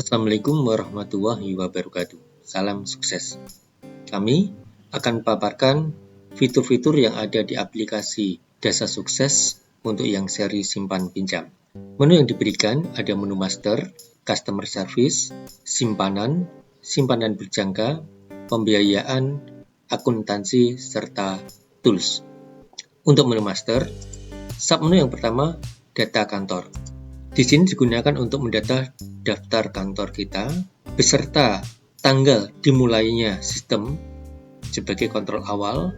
Assalamualaikum warahmatullahi wabarakatuh. Salam sukses. Kami akan paparkan fitur-fitur yang ada di aplikasi Dasa Sukses untuk yang seri simpan pinjam. Menu yang diberikan ada menu master, customer service, simpanan, simpanan berjangka, pembiayaan, akuntansi, serta tools. Untuk menu master, submenu yang pertama, data kantor. Di sini digunakan untuk mendata daftar kantor kita beserta tanggal dimulainya sistem sebagai kontrol awal.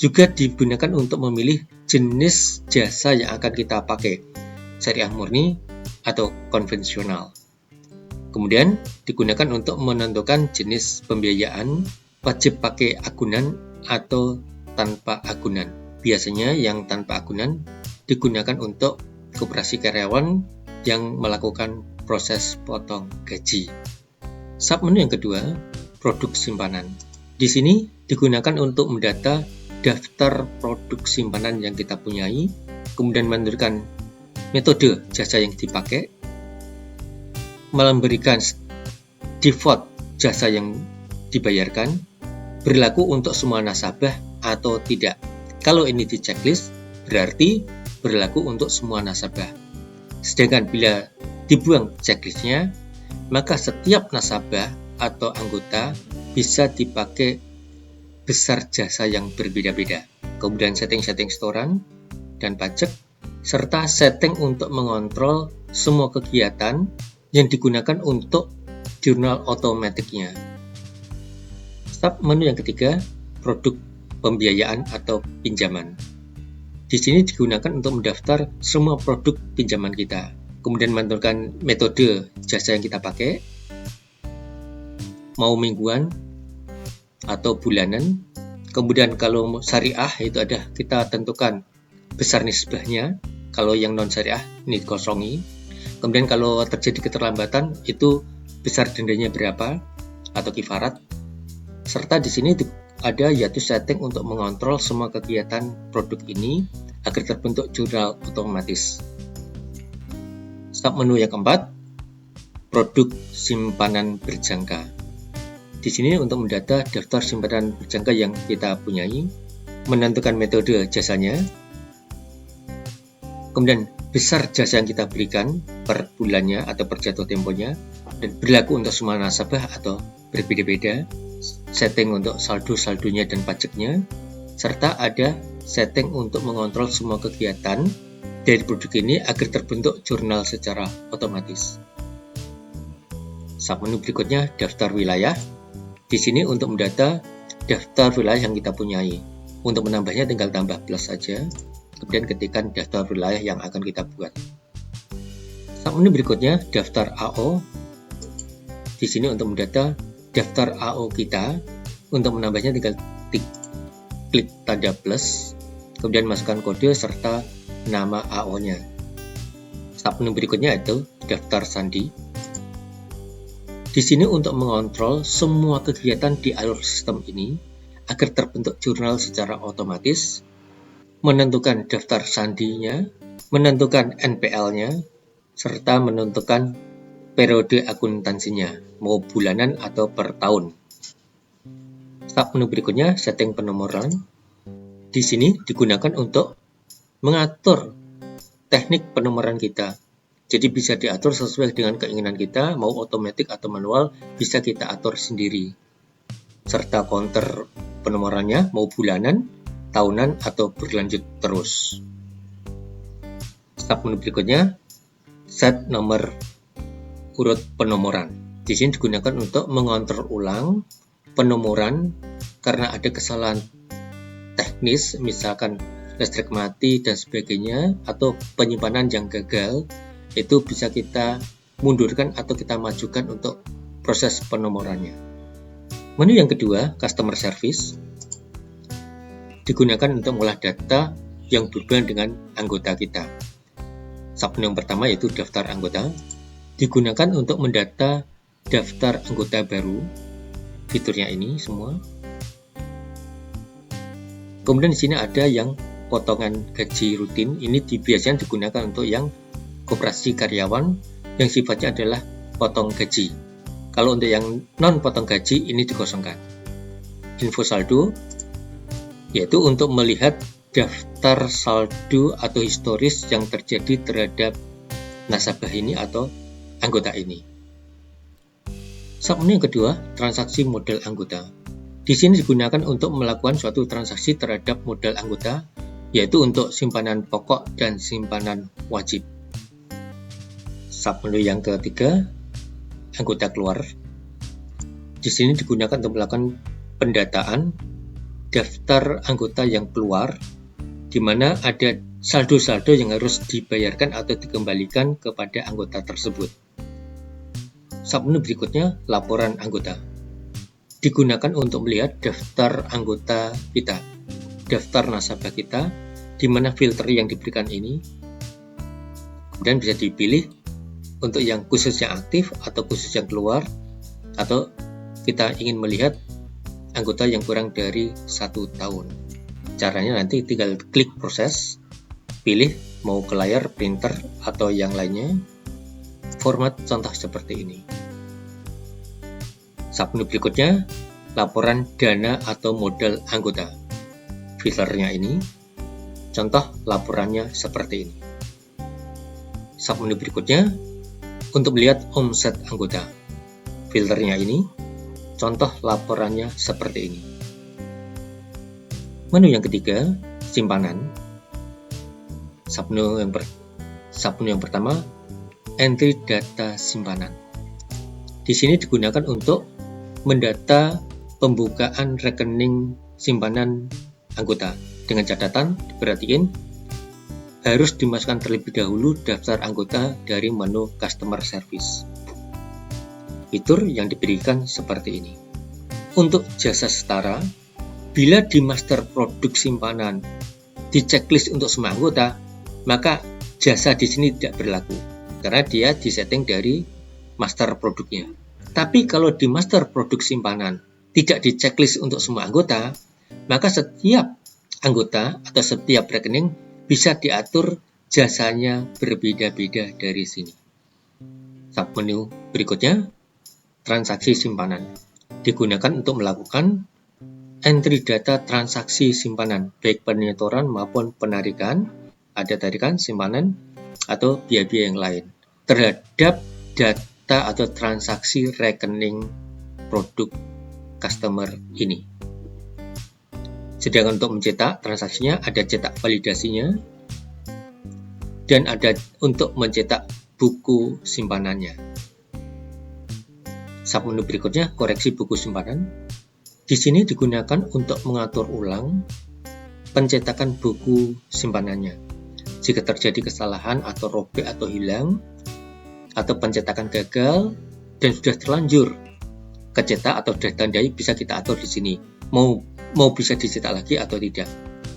Juga digunakan untuk memilih jenis jasa yang akan kita pakai, syariah murni atau konvensional. Kemudian digunakan untuk menentukan jenis pembiayaan, wajib pakai agunan atau tanpa agunan. Biasanya yang tanpa agunan digunakan untuk koperasi karyawan yang melakukan proses potong gaji. Submenu yang kedua, produk simpanan. Di sini digunakan untuk mendata daftar produk simpanan yang kita punyai, kemudian menentukan metode jasa yang dipakai, memberikan default jasa yang dibayarkan, berlaku untuk semua nasabah atau tidak. Kalau ini di checklist, berarti berlaku untuk semua nasabah. Sedangkan bila dibuang checklistnya, maka setiap nasabah atau anggota bisa dipakai besar jasa yang berbeda-beda. Kemudian setting-setting setoran dan pajak, serta setting untuk mengontrol semua kegiatan yang digunakan untuk jurnal otomatiknya. Submenu yang ketiga, produk pembiayaan atau pinjaman. Di sini digunakan untuk mendaftar semua produk pinjaman kita, kemudian menentukan metode jasa yang kita pakai, mau mingguan atau bulanan. Kemudian kalau syariah itu ada kita tentukan besar nisbahnya, kalau yang non syariah ini dikosongi. Kemudian kalau terjadi keterlambatan itu besar dendanya berapa atau kifarat. Serta di sini ada yaitu setting untuk mengontrol semua kegiatan produk ini agar terbentuk jurnal otomatis. Submenu yang keempat, produk simpanan berjangka. Di sini untuk mendata daftar simpanan berjangka yang kita punyai, menentukan metode jasanya, kemudian besar jasa yang kita berikan per bulannya atau per jatuh temponya, dan berlaku untuk semua nasabah atau berbeda-beda, setting untuk saldo-saldonya dan pajaknya, serta ada setting untuk mengontrol semua kegiatan dari produk ini agar terbentuk jurnal secara otomatis. Submenu berikutnya, daftar wilayah. Di sini untuk mendata daftar wilayah yang kita punyai. Untuk menambahnya tinggal tambah plus saja, kemudian ketikkan daftar wilayah yang akan kita buat. Submenu berikutnya, daftar AO. Di sini untuk mendata daftar AO kita. Untuk menambahnya tinggal klik tanda plus, kemudian masukkan kode serta nama AO-nya. Submenu berikutnya yaitu daftar sandi. Di sini untuk mengontrol semua kegiatan di alur sistem ini agar terbentuk jurnal secara otomatis, menentukan daftar sandinya, menentukan NPL-nya, serta menentukan periode akuntansinya, mau bulanan atau per tahun. Submenu berikutnya, setting penomoran. Di sini digunakan untuk mengatur teknik penomoran kita. Jadi bisa diatur sesuai dengan keinginan kita, mau otomatis atau manual, bisa kita atur sendiri. Serta counter penomorannya, mau bulanan, tahunan, atau berlanjut terus. Submenu berikutnya, set nomor urut penomoran. Di sini digunakan untuk mengontrol ulang penomoran karena ada kesalahan teknis, misalkan listrik mati dan sebagainya, atau penyimpanan yang gagal, itu bisa kita mundurkan atau kita majukan untuk proses penomorannya. Menu yang kedua, customer service, digunakan untuk mengolah data yang berhubungan dengan anggota kita. Submenu yang pertama yaitu daftar anggota, digunakan untuk mendata daftar anggota baru, fiturnya ini semua. Kemudian di sini ada yang potongan gaji rutin, ini biasanya digunakan untuk yang koperasi karyawan yang sifatnya adalah potong gaji. Kalau untuk yang non potong gaji ini dikosongkan. Info saldo yaitu untuk melihat daftar saldo atau historis yang terjadi terhadap nasabah ini atau anggota ini. Submenu yang kedua, transaksi modal anggota. Di sini digunakan untuk melakukan suatu transaksi terhadap modal anggota, yaitu untuk simpanan pokok dan simpanan wajib. Submenu yang ketiga, anggota keluar. Di sini digunakan untuk melakukan pendataan daftar anggota yang keluar, di mana ada saldo-saldo yang harus dibayarkan atau dikembalikan kepada anggota tersebut. Submenu berikutnya, laporan anggota. Digunakan untuk melihat daftar anggota kita, daftar nasabah kita, di mana filter yang diberikan ini, kemudian bisa dipilih untuk yang khusus yang aktif atau khusus yang keluar, atau kita ingin melihat anggota yang kurang dari 1 tahun. Caranya nanti tinggal klik proses, pilih mau ke layar, printer, atau yang lainnya. Format contoh seperti ini. Submenu berikutnya, laporan dana atau modal anggota. Filternya ini, contoh laporannya seperti ini. Submenu berikutnya, untuk melihat omset anggota. Filternya ini, contoh laporannya seperti ini. Menu yang ketiga, simpanan. Submenu yang pertama, entry data simpanan. Di sini digunakan untuk mendata pembukaan rekening simpanan anggota. Dengan catatan, diperhatikan harus dimasukkan terlebih dahulu daftar anggota dari menu customer service. Fitur yang diberikan seperti ini. Untuk jasa setara, bila di master produk simpanan di checklist untuk semua anggota, maka jasa di sini tidak berlaku karena dia disetting dari master produknya. Tapi kalau di master produk simpanan tidak di checklist untuk semua anggota, maka setiap anggota atau setiap rekening bisa diatur jasanya berbeda-beda dari sini. Submenu berikutnya, transaksi simpanan. Digunakan untuk melakukan entry data transaksi simpanan, baik penyetoran maupun penarikan, ada tarikan, simpanan, atau biaya-biaya yang lain, terhadap data atau transaksi rekening produk customer ini. Sedangkan untuk mencetak transaksinya ada cetak validasinya dan ada untuk mencetak buku simpanannya. Submenu berikutnya, koreksi buku simpanan. Di sini digunakan untuk mengatur ulang pencetakan buku simpanannya. Jika terjadi kesalahan atau robek atau hilang, atau pencetakan gagal dan sudah terlanjur kecetak atau sudah tandai, bisa kita atur di sini. Mau bisa dicetak lagi atau tidak.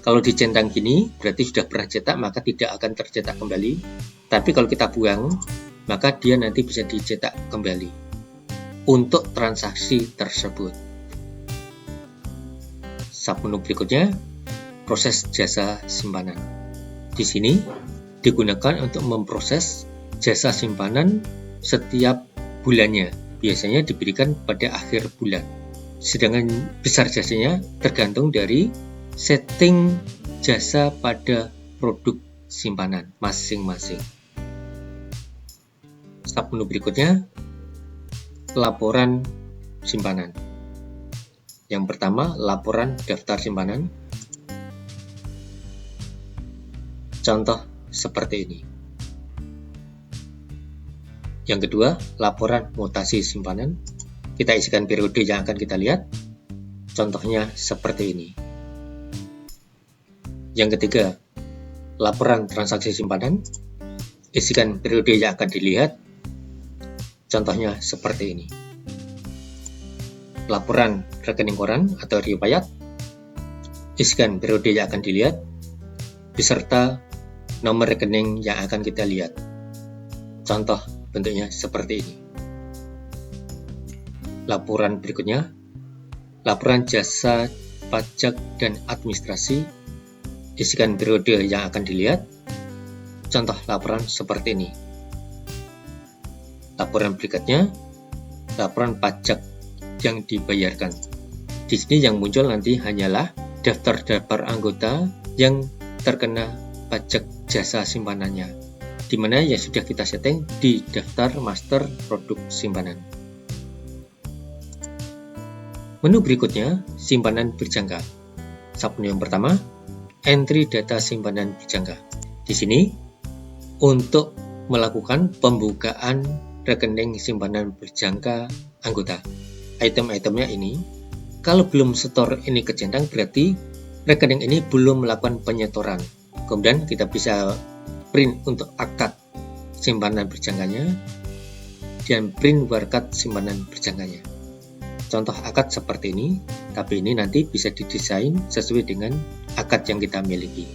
Kalau dicentang gini, berarti sudah pernah cetak, maka tidak akan tercetak kembali. Tapi kalau kita buang, maka dia nanti bisa dicetak kembali untuk transaksi tersebut. Submenu berikutnya, proses jasa simpanan. Di sini digunakan untuk memproses jasa simpanan setiap bulannya. Biasanya diberikan pada akhir bulan. Sedangkan besar jasanya tergantung dari setting jasa pada produk simpanan masing-masing. Submenu berikutnya, laporan simpanan. Yang pertama, laporan daftar simpanan. Contoh seperti ini. Yang kedua, laporan mutasi simpanan. Kita isikan periode yang akan kita lihat. Contohnya seperti ini. Yang ketiga, laporan transaksi simpanan. Isikan periode yang akan dilihat. Contohnya seperti ini. Laporan rekening koran atau riwayat. Isikan periode yang akan dilihat beserta nomor rekening yang akan kita lihat. Contoh bentuknya seperti ini. Laporan berikutnya, laporan jasa pajak dan administrasi. Isikan periode yang akan dilihat. Contoh laporan seperti ini. Laporan berikutnya, laporan pajak yang dibayarkan. Di sini yang muncul nanti hanyalah daftar-daftar anggota yang terkena pajak jasa simpanannya, di mana yang sudah kita setting di daftar master produk simpanan. Menu berikutnya, simpanan berjangka. Submenu yang pertama, entry data simpanan berjangka. Di sini, untuk melakukan pembukaan rekening simpanan berjangka anggota. Item-itemnya ini, kalau belum setor ini ke centang, berarti rekening ini belum melakukan penyetoran. Kemudian kita bisa print untuk akad simpanan berjangkanya dan print warkat simpanan berjangkanya. Contoh akad seperti ini, tapi ini nanti bisa didesain sesuai dengan akad yang kita miliki.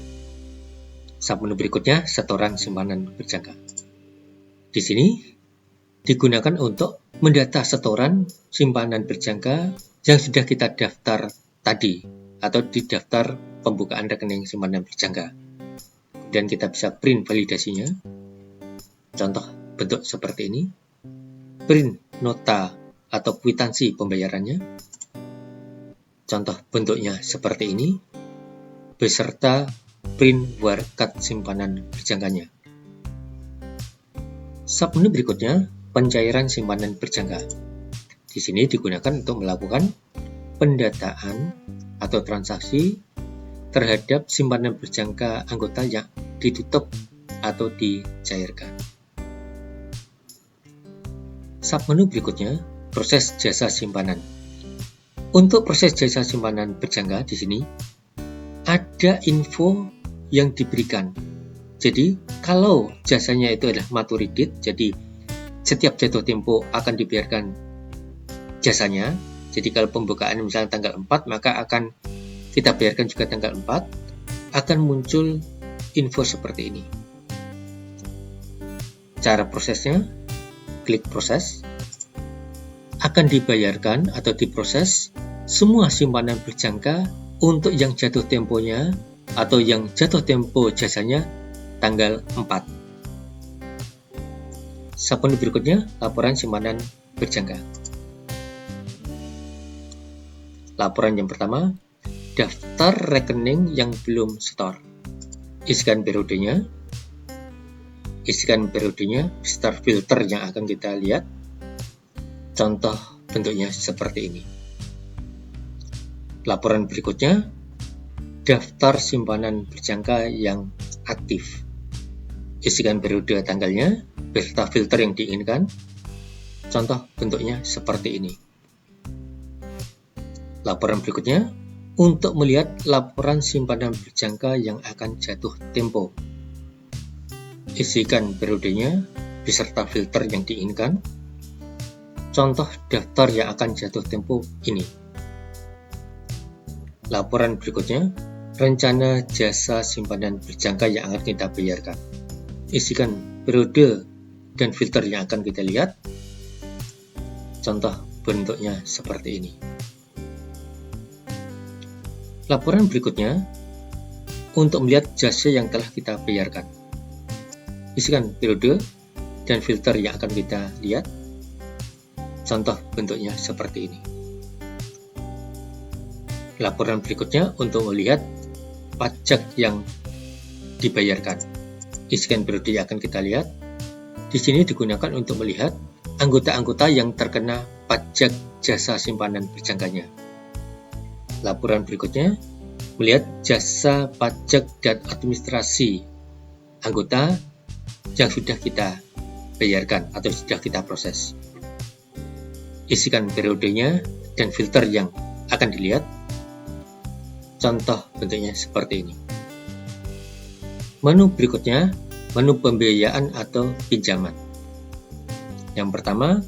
Submenu berikutnya, setoran simpanan berjangka. Di sini digunakan untuk mendata setoran simpanan berjangka yang sudah kita daftar tadi atau di daftar pembukaan rekening simpanan berjangka. Dan kita bisa print validasinya. Contoh bentuk seperti ini. Print nota atau kwitansi pembayarannya. Contoh bentuknya seperti ini. Beserta print warkat simpanan berjangkanya. Submenu berikutnya, pencairan simpanan berjangka. Di sini digunakan untuk melakukan pendataan atau transaksi terhadap simpanan berjangka anggota yang ditutup atau dicairkan. Submenu berikutnya, proses jasa simpanan. Untuk proses jasa simpanan berjangka di sini ada info yang diberikan. Jadi, kalau jasanya itu adalah maturidit, jadi setiap jatuh tempo akan dibiarkan jasanya. Jadi kalau pembukaan misalnya tanggal 4, maka akan kita biarkan juga tanggal 4, akan muncul info seperti ini. Cara prosesnya, klik proses, akan dibayarkan atau diproses semua simpanan berjangka untuk yang jatuh temponya atau yang jatuh tempo jasanya tanggal 4. Submenu berikutnya, laporan simpanan berjangka. Laporan yang pertama, daftar rekening yang belum setor. Isikan periodenya, beserta filter yang akan kita lihat. Contoh bentuknya seperti ini. Laporan berikutnya, daftar simpanan berjangka yang aktif. Isikan periode tanggalnya, beserta filter yang diinginkan. Contoh bentuknya seperti ini. Laporan berikutnya, untuk melihat laporan simpanan berjangka yang akan jatuh tempo. Isikan periodenya, beserta filter yang diinginkan. Contoh daftar yang akan jatuh tempo ini. Laporan berikutnya, rencana jasa simpanan berjangka yang akan kita bayarkan. Isikan periode dan filter yang akan kita lihat. Contoh bentuknya seperti ini. Laporan berikutnya, untuk melihat jasa yang telah kita bayarkan. Isikan periode dan filter yang akan kita lihat. Contoh bentuknya seperti ini. Laporan berikutnya untuk melihat pajak yang dibayarkan. Isikan periode yang akan kita lihat. Di sini digunakan untuk melihat anggota-anggota yang terkena pajak jasa simpanan berjangkanya. Laporan berikutnya, melihat jasa pajak dan administrasi anggota yang sudah kita bayarkan atau sudah kita proses. Isikan periodenya dan filter yang akan dilihat. Contoh bentuknya seperti ini. Menu berikutnya, menu pembiayaan atau pinjaman. Yang pertama,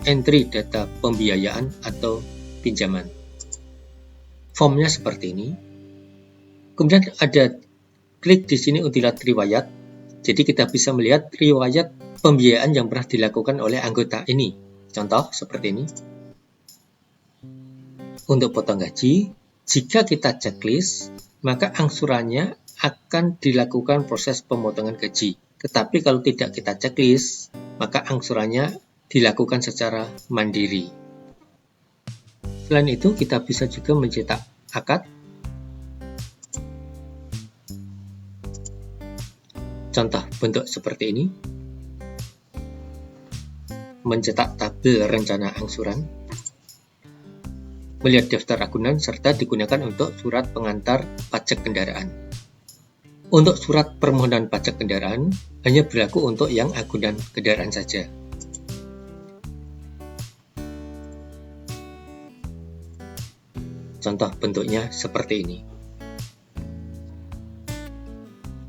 entry data pembiayaan atau pinjaman. Formnya seperti ini. Kemudian ada klik di sini untuk lihat riwayat. Jadi kita bisa melihat riwayat pembiayaan yang pernah dilakukan oleh anggota ini. Contoh seperti ini. Untuk potong gaji, jika kita checklist, maka angsurannya akan dilakukan proses pemotongan gaji Tetapi kalau tidak kita checklist, maka angsurannya dilakukan secara mandiri. Selain itu, kita bisa juga mencetak akad. Contoh bentuk seperti ini. Mencetak tabel rencana angsuran. Melihat daftar agunan serta digunakan untuk surat pengantar pajak kendaraan. Untuk surat permohonan pajak kendaraan hanya berlaku untuk yang agunan kendaraan saja. Contoh bentuknya seperti ini.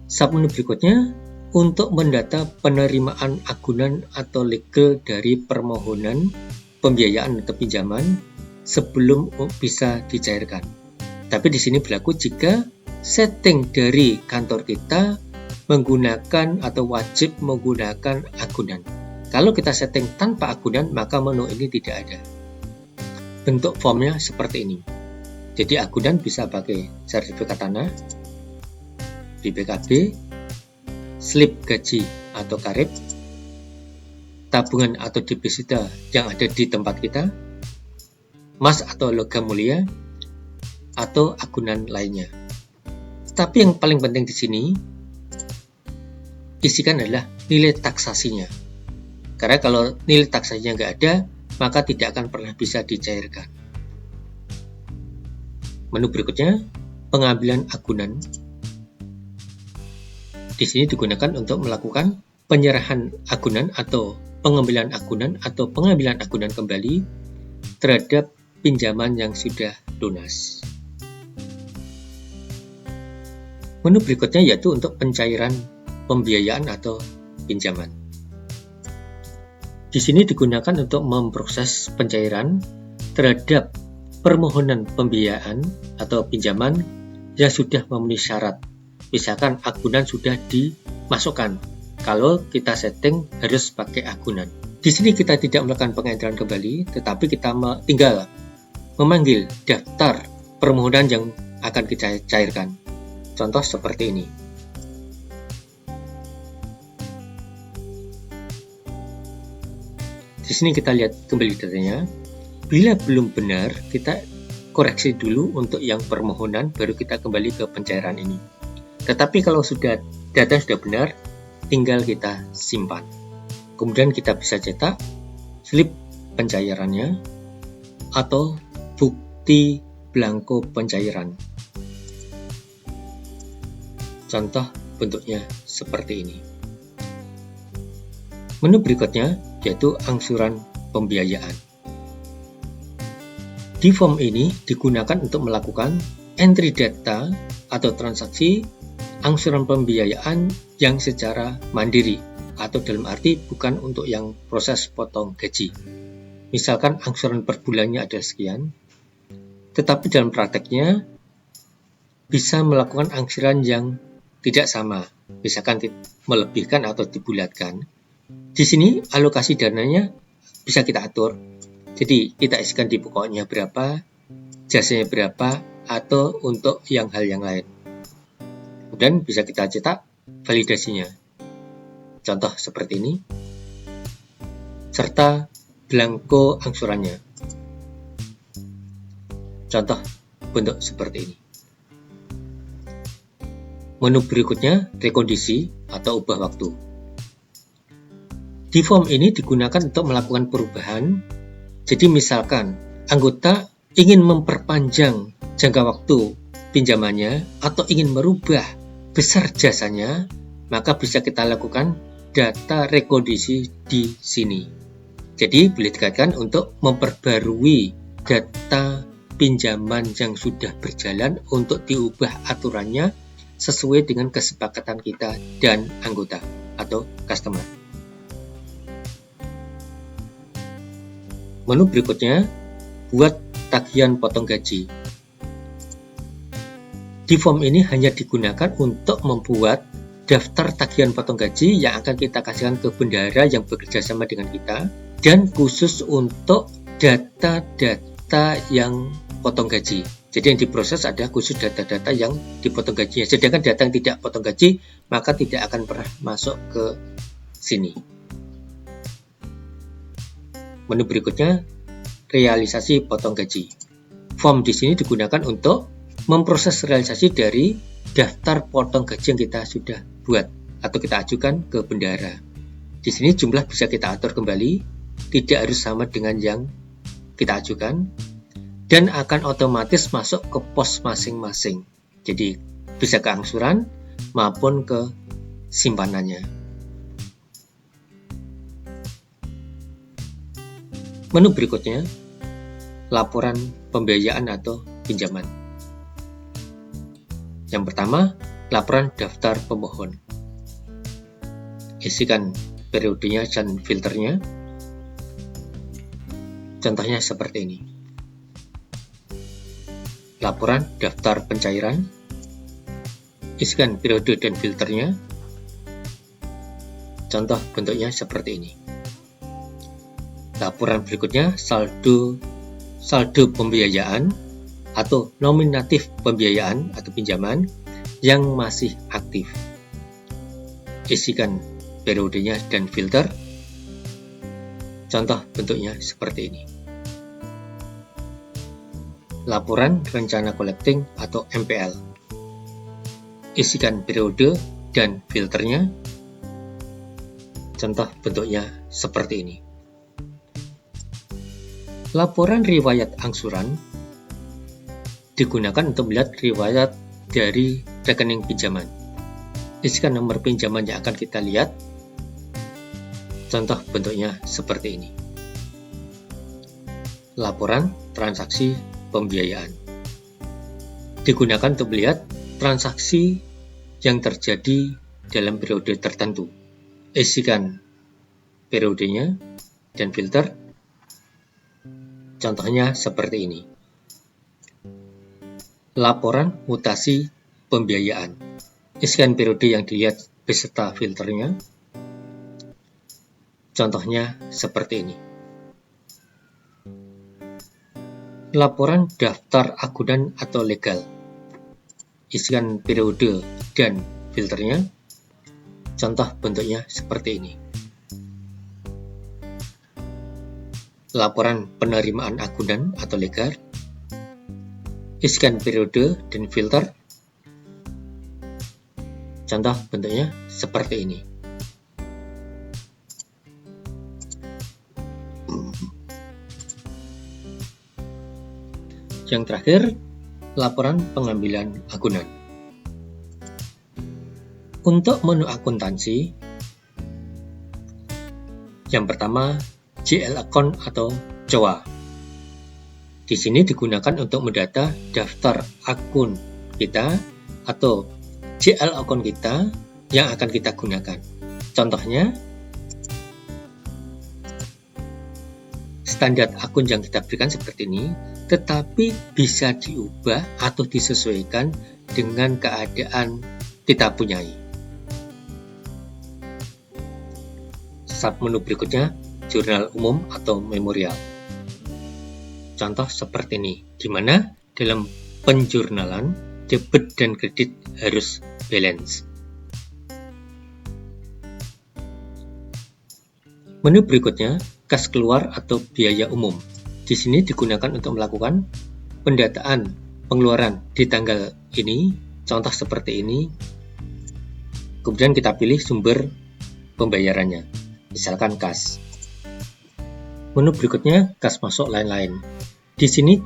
Submenu berikutnya, untuk mendata penerimaan agunan atau legal dari permohonan pembiayaan atau pinjaman sebelum bisa dicairkan. Tapi di sini berlaku jika setting dari kantor kita menggunakan atau wajib menggunakan agunan. Kalau kita setting tanpa agunan, maka menu ini tidak ada. Bentuk formnya seperti ini. Jadi agunan bisa pakai sertifikat tanah, BPKB, slip gaji atau karib, tabungan atau deposita yang ada di tempat kita, emas atau logam mulia, atau agunan lainnya. Tapi yang paling penting di sini, isikan adalah nilai taksasinya. Karena kalau nilai taksasinya nggak ada, maka tidak akan pernah bisa dicairkan. Menu berikutnya, pengambilan agunan. Di sini digunakan untuk melakukan penyerahan agunan atau pengambilan agunan atau pengambilan agunan kembali terhadap pinjaman yang sudah lunas. Menu berikutnya yaitu untuk pencairan pembiayaan atau pinjaman. Di sini digunakan untuk memproses pencairan terhadap permohonan pembiayaan atau pinjaman yang sudah memenuhi syarat. Misalkan agunan sudah dimasukkan. Kalau kita setting harus pakai agunan. Di sini kita tidak melakukan pengendaran kembali, tetapi kita tinggal memanggil daftar permohonan yang akan kita cairkan. Contoh seperti ini. Di sini kita lihat kembali datanya. Bila belum benar, kita koreksi dulu untuk yang permohonan, baru kita kembali ke pencairan ini. Tetapi kalau data sudah benar, tinggal kita simpan. Kemudian kita bisa cetak slip pencairannya atau bukti blanko pencairan. Contoh bentuknya seperti ini. Menu berikutnya yaitu angsuran pembiayaan. Di form ini digunakan untuk melakukan entry data atau transaksi angsuran pembiayaan yang secara mandiri atau dalam arti bukan untuk yang proses potong gaji. Misalkan angsuran per bulannya ada sekian, tetapi dalam prakteknya bisa melakukan angsuran yang tidak sama, misalkan melebihkan atau dibulatkan. Di sini alokasi dananya bisa kita atur. Jadi kita isikan di pokoknya berapa, jasanya berapa, atau untuk yang hal yang lain. Kemudian bisa kita cetak validasinya. Contoh seperti ini. Serta blanko angsurannya. Contoh bentuk seperti ini. Menu berikutnya rekondisi atau ubah waktu. Di form ini digunakan untuk melakukan perubahan. Jadi misalkan anggota ingin memperpanjang jangka waktu pinjamannya atau ingin merubah besar jasanya, maka bisa kita lakukan data rekondisi di sini. Jadi boleh dikatakan untuk memperbarui data pinjaman yang sudah berjalan untuk diubah aturannya sesuai dengan kesepakatan kita dan anggota atau customer. Menu berikutnya, buat tagihan potong gaji. Di form ini hanya digunakan untuk membuat daftar tagihan potong gaji yang akan kita kasihkan ke bendahara yang bekerja sama dengan kita, dan khusus untuk data-data yang potong gaji. Jadi yang diproses adalah khusus data-data yang dipotong gajinya. Sedangkan data yang tidak potong gaji, maka tidak akan pernah masuk ke sini. Menu berikutnya, realisasi potong gaji. Form di sini digunakan untuk memproses realisasi dari daftar potong gaji yang kita sudah buat atau kita ajukan ke bendahara. Di sini jumlah bisa kita atur kembali, tidak harus sama dengan yang kita ajukan, dan akan otomatis masuk ke pos masing-masing. Jadi bisa ke angsuran maupun ke simpanannya. Menu berikutnya, laporan pembiayaan atau pinjaman. Yang pertama, laporan daftar pemohon. Isikan periodenya dan filternya. Contohnya seperti ini. Laporan daftar pencairan. Isikan periode dan filternya. Contoh bentuknya seperti ini. Laporan berikutnya, saldo pembiayaan atau nominatif pembiayaan atau pinjaman yang masih aktif. Isikan periodenya dan filter. Contoh bentuknya seperti ini. Laporan rencana collecting atau MPL. Isikan periode dan filternya. Contoh bentuknya seperti ini. Laporan riwayat angsuran digunakan untuk melihat riwayat dari rekening pinjaman. Isikan nomor pinjaman yang akan kita lihat. Contoh bentuknya seperti ini. Laporan transaksi pembiayaan digunakan untuk melihat transaksi yang terjadi dalam periode tertentu. Isikan periodenya dan filter. Contohnya seperti ini. Laporan mutasi pembiayaan. Isikan periode yang dilihat beserta filternya. Contohnya seperti ini. Laporan daftar agunan atau legal. Isikan periode dan filternya. Contoh bentuknya seperti ini. Laporan penerimaan agunan atau legal. Isikan periode dan filter. Contoh bentuknya seperti ini. Yang terakhir, laporan pengambilan agunan. Untuk menu akuntansi, yang pertama, GL account atau COA. Di sini digunakan untuk mendata daftar akun kita atau GL account kita yang akan kita gunakan. Contohnya, standar akun yang kita berikan seperti ini, tetapi bisa diubah atau disesuaikan dengan keadaan kita punyai. Submenu berikutnya, jurnal umum atau memorial. Contoh seperti ini, di mana dalam penjurnalan debit dan kredit harus balance. Menu berikutnya, kas keluar atau biaya umum. Di sini digunakan untuk melakukan pendataan pengeluaran di tanggal ini, contoh seperti ini. Kemudian kita pilih sumber pembayarannya, misalkan kas. Menu berikutnya, kas masuk lain-lain. Di sini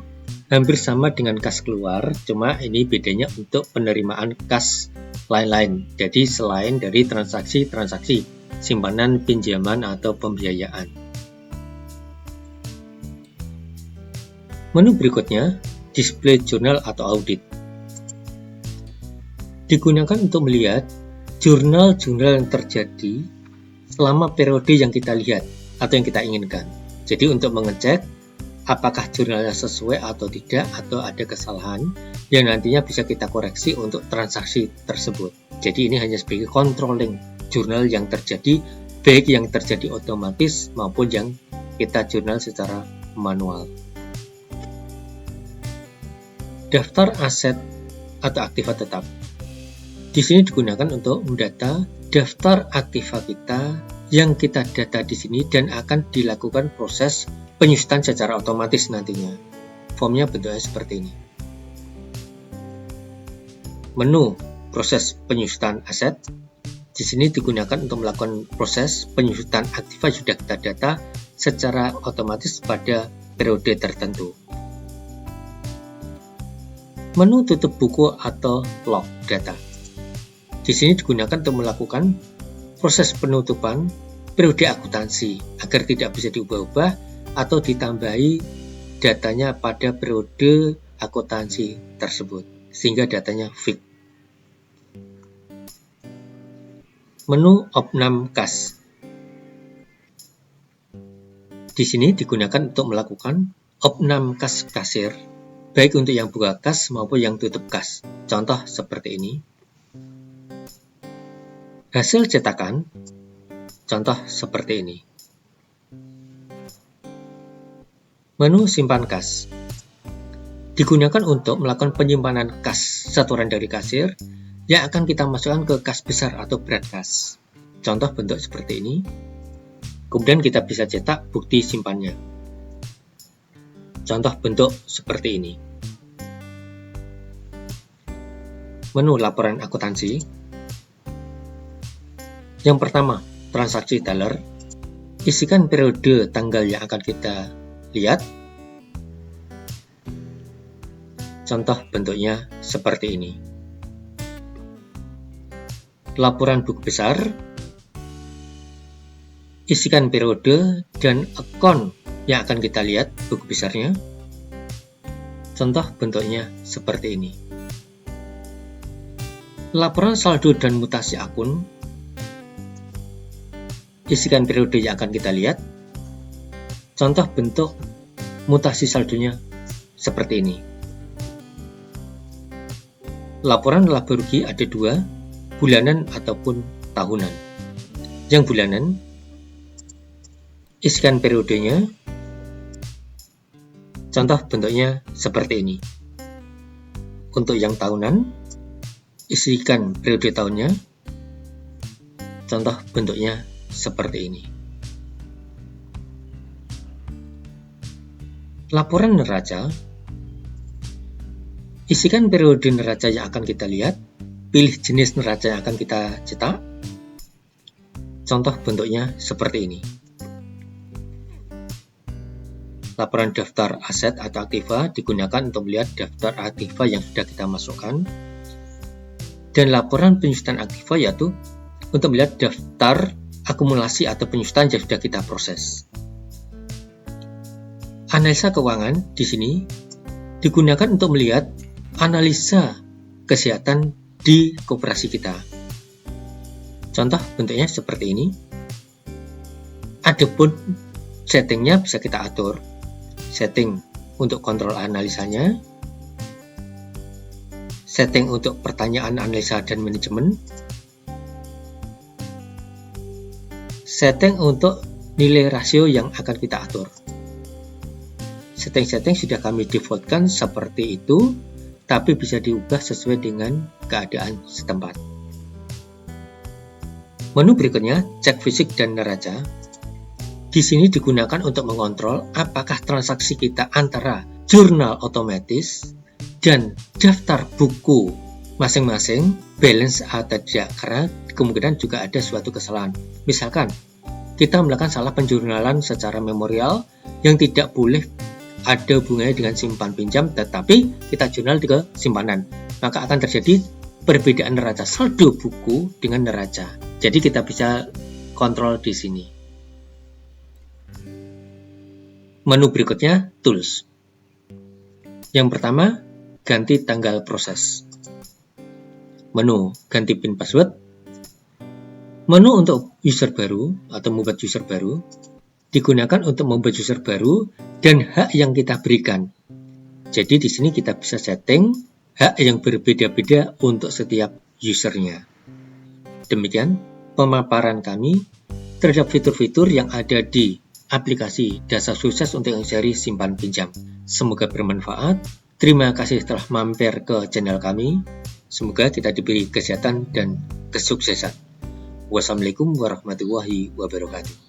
hampir sama dengan kas keluar, cuma ini bedanya untuk penerimaan kas lain-lain. Jadi selain dari transaksi-transaksi simpanan, pinjaman, atau pembiayaan. Menu berikutnya, display jurnal atau audit. Digunakan untuk melihat jurnal-jurnal yang terjadi selama periode yang kita lihat atau yang kita inginkan. Jadi untuk mengecek apakah jurnalnya sesuai atau tidak, atau ada kesalahan yang nantinya bisa kita koreksi untuk transaksi tersebut. Jadi ini hanya sebagai controlling jurnal yang terjadi, baik yang terjadi otomatis maupun yang kita jurnal secara manual. daftar aset atau aktiva tetap. Di sini digunakan untuk mendata daftar aktiva kita yang kita data di sini dan akan dilakukan proses penyusutan secara otomatis nantinya. Formnya bentuknya seperti ini. Menu proses penyusutan aset. Di sini digunakan untuk melakukan proses penyusutan aktiva sudah kita data secara otomatis pada periode tertentu. Menu tutup buku atau log data. Di sini digunakan untuk melakukan proses penutupan periode akuntansi agar tidak bisa diubah-ubah atau ditambahi datanya pada periode akuntansi tersebut sehingga datanya fix. Menu opnam kas. Di sini digunakan untuk melakukan opnam kas kasir baik untuk yang buka kas maupun yang tutup kas. Contoh seperti ini. Hasil cetakan, contoh seperti ini. Menu simpan kas. Digunakan untuk melakukan penyimpanan kas setoran dari kasir yang akan kita masukkan ke kas besar atau berat kas. Contoh bentuk seperti ini. Kemudian kita bisa cetak bukti simpannya. Contoh bentuk seperti ini. Menu laporan akuntansi. Yang pertama, transaksi teller. Isikan periode tanggal yang akan kita lihat. Contoh bentuknya seperti ini. Laporan buku besar. Isikan periode dan akun yang akan kita lihat buku besarnya. Contoh bentuknya seperti ini. Laporan saldo dan mutasi akun. Isikan periode yang akan kita lihat. Contoh bentuk mutasi saldonya seperti ini. Laporan laba rugi ada dua, bulanan ataupun tahunan. Yang bulanan, isikan periodenya. Contoh bentuknya seperti ini. Untuk yang tahunan, isikan periode tahunnya. Contoh bentuknya seperti ini. Laporan neraca. Isikan periode neraca yang akan kita lihat. Pilih jenis neraca yang akan kita cetak. Contoh bentuknya seperti ini. Laporan daftar aset atau aktiva digunakan untuk melihat daftar aktiva yang sudah kita masukkan. Dan laporan penyusutan aktiva yaitu untuk melihat daftar akumulasi atau penyusutan yang sudah kita proses. Analisa keuangan di sini digunakan untuk melihat analisa kesehatan di koperasi kita. Contoh bentuknya seperti ini. Adapun settingnya bisa kita atur. Setting untuk kontrol analisanya. Setting untuk pertanyaan analisa dan manajemen. Setting untuk nilai rasio yang akan kita atur. Setting-setting sudah kami defaultkan seperti itu, tapi bisa diubah sesuai dengan keadaan setempat. Menu berikutnya, cek fisik dan neraca. Di sini digunakan untuk mengontrol apakah transaksi kita antara jurnal otomatis dan daftar buku masing-masing balance atau tidak, karena kemungkinan juga ada suatu kesalahan. Misalkan, kita melakukan salah penjurnalan secara memorial yang tidak boleh ada hubungannya dengan simpan pinjam, tetapi kita jurnal ke simpanan. Maka akan terjadi perbedaan neraca saldo buku dengan neraca. Jadi kita bisa kontrol di sini. Menu berikutnya, tools. Yang pertama, ganti tanggal proses. Menu ganti PIN password. Menu untuk user baru atau membuat user baru digunakan untuk membuat user baru dan hak yang kita berikan. Jadi di sini kita bisa setting hak yang berbeda-beda untuk setiap usernya. Demikian pemaparan kami terhadap fitur-fitur yang ada di aplikasi Dasar Sukses untuk yang seri simpan pinjam. Semoga bermanfaat. Terima kasih telah mampir ke channel kami. Semoga kita diberi kesehatan dan kesuksesan. Wassalamualaikum warahmatullahi wabarakatuh.